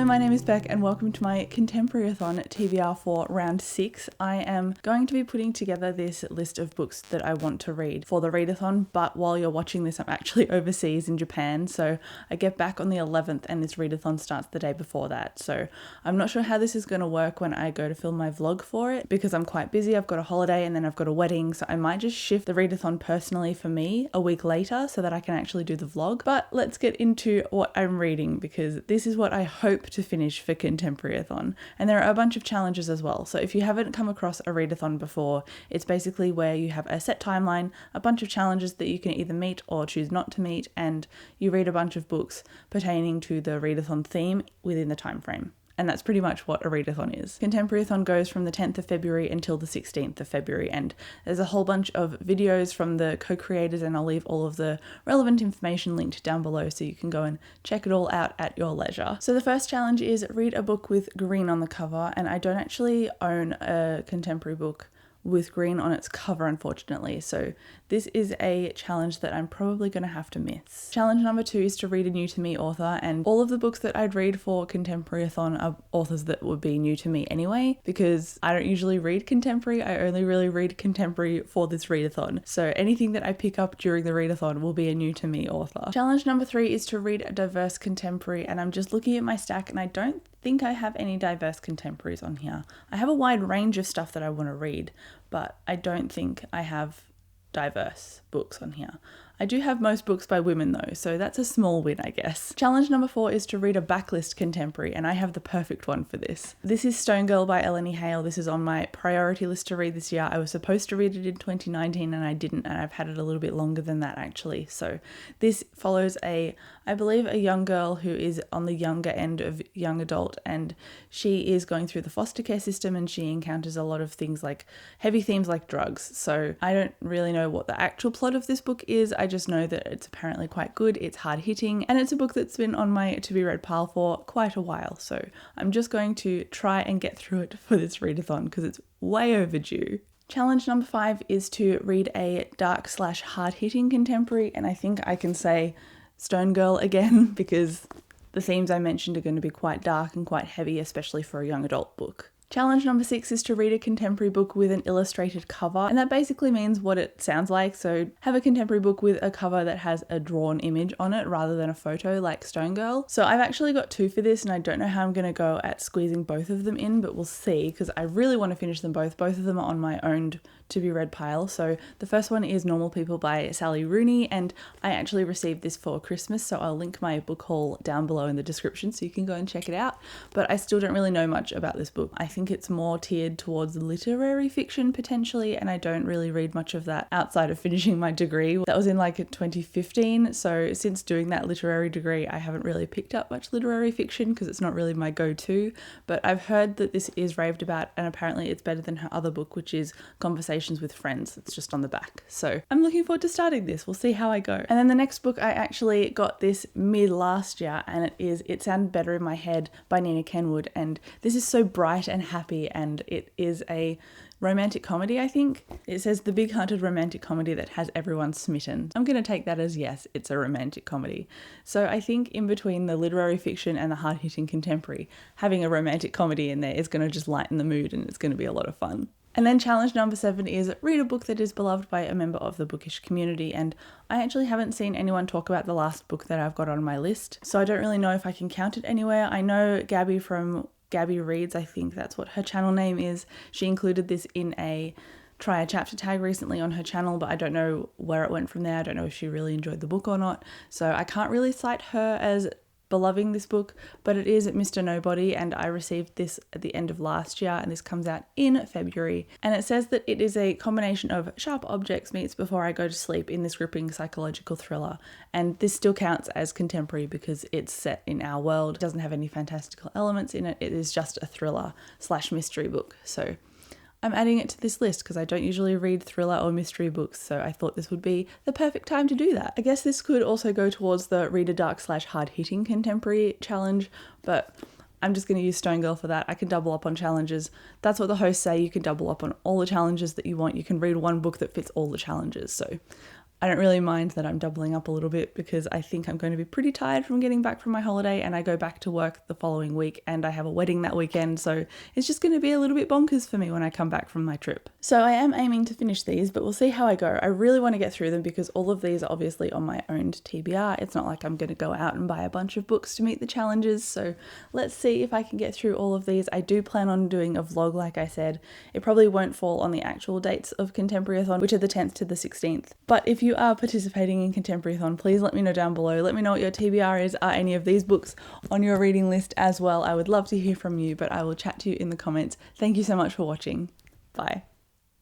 Hello, my name is Beck and welcome to my Contemporaryathon TBR for round 6. I am going to be putting together this list of books that I want to read for the readathon, but while you're watching this, I'm actually overseas in Japan, so I get back on the 11th and this readathon starts the day before that. So I'm not sure how this is going to work when I go to film my vlog for it because I'm quite busy. I've got a holiday and then I've got a wedding, so I might just shift the readathon personally for me a week later so that I can actually do the vlog. But let's get into what I'm reading because this is what I hope to finish for Contemporaryathon. And there are a bunch of challenges as well. So if you haven't come across a readathon before, it's basically where you have a set timeline, a bunch of challenges that you can either meet or choose not to meet, and you read a bunch of books pertaining to the readathon theme within the time frame. And that's pretty much what a readathon is. Contemporaryathon goes from the 10th of February until the 16th of February, and there's a whole bunch of videos from the co-creators, and I'll leave all of the relevant information linked down below so you can go and check it all out at your leisure. So the first challenge is read a book with green on the cover, and I don't actually own a contemporary book with green on its cover, unfortunately, so this is a challenge that I'm probably going to have to miss. Challenge number 2 is to read a new to me author, and all of the books that I'd read for Contemporaryathon are authors that would be new to me anyway, because I don't usually read contemporary. I only really read contemporary for this readathon, so anything that I pick up during the readathon will be a new to me author. Challenge number 3 is to read a diverse contemporary, and I'm just looking at my stack and I don't think I have any diverse contemporaries on here. I have a wide range of stuff that I want to read, but I don't think I have diverse books on here. I do have most books by women though, so that's a small win, I guess. Challenge number 4 is to read a backlist contemporary, and I have the perfect one for this. This is Stone Girl by Eleni Hale. This is on my priority list to read this year. I was supposed to read it in 2019 and I didn't, and I've had it a little bit longer than that actually. So this follows I believe a young girl who is on the younger end of young adult, and she is going through the foster care system and she encounters a lot of things like heavy themes like drugs. So I don't really know what the actual plot of this book is. I just know that it's apparently quite good, it's hard hitting, and it's a book that's been on my to be read pile for quite a while. So I'm just going to try and get through it for this readathon because it's way overdue. Challenge number 5 is to read a dark/hard hitting contemporary, and I think I can say Stone Girl again because the themes I mentioned are going to be quite dark and quite heavy, especially for a young adult book. Challenge number 6 is to read a contemporary book with an illustrated cover, and that basically means what it sounds like. So have a contemporary book with a cover that has a drawn image on it rather than a photo like Stone Girl. So I've actually got 2 for this, and I don't know how I'm going to go at squeezing both of them in, but we'll see because I really want to finish them both. Both of them are on my owned to be read pile. So the first one is Normal People by Sally Rooney, and I actually received this for Christmas, so I'll link my book haul down below in the description so you can go and check it out. But I still don't really know much about this book. I think it's more tiered towards literary fiction potentially, and I don't really read much of that outside of finishing my degree. That was in like 2015, so since doing that literary degree I haven't really picked up much literary fiction because it's not really my go-to, but I've heard that this is raved about and apparently it's better than her other book, which is Conversations with Friends. It's just on the back, so I'm looking forward to starting this. We'll see how I go. And then the next book, I actually got this mid last year, and it is It Sounded Better in My Head by Nina Kenwood, and this is so bright and happy, and it is a romantic comedy, I think. It says the big-hearted romantic comedy that has everyone smitten. I'm going to take that as yes, it's a romantic comedy. So I think in between the literary fiction and the hard-hitting contemporary, having a romantic comedy in there is going to just lighten the mood, and it's going to be a lot of fun. And then challenge number 7 is read a book that is beloved by a member of the bookish community, and I actually haven't seen anyone talk about the last book that I've got on my list, so I don't really know if I can count it anywhere. I know Gabby from Gabby Reads, I think that's what her channel name is. She included this in a try a chapter tag recently on her channel, but I don't know where it went from there. I don't know if she really enjoyed the book or not, so I can't really cite her as beloving this book, but it is Mr. Nobody, and I received this at the end of last year, and this comes out in February, and it says that it is a combination of Sharp Objects meets Before I Go to Sleep in this gripping psychological thriller, and this still counts as contemporary because it's set in our world. It doesn't have any fantastical elements in it. It is just a thriller / mystery book, so I'm adding it to this list because I don't usually read thriller or mystery books, so I thought this would be the perfect time to do that. I guess this could also go towards the read a dark / hard-hitting contemporary challenge, but I'm just going to use Stone Girl for that. I can double up on challenges. That's what the hosts say. You can double up on all the challenges that you want. You can read one book that fits all the challenges, so I don't really mind that I'm doubling up a little bit because I think I'm going to be pretty tired from getting back from my holiday, and I go back to work the following week and I have a wedding that weekend, so it's just going to be a little bit bonkers for me when I come back from my trip. So I am aiming to finish these, but we'll see how I go. I really want to get through them because all of these are obviously on my own TBR. It's not like I'm going to go out and buy a bunch of books to meet the challenges, so let's see if I can get through all of these. I do plan on doing a vlog, like I said. It probably won't fall on the actual dates of Contemporaryathon, which are the 10th to the 16th. But if you are participating in Contemporaryathon, please let me know down below. Let me know what your TBR is. Are any of these books on your reading list as well? I would love to hear from you, but I will chat to you in the comments. Thank you so much for watching. Bye.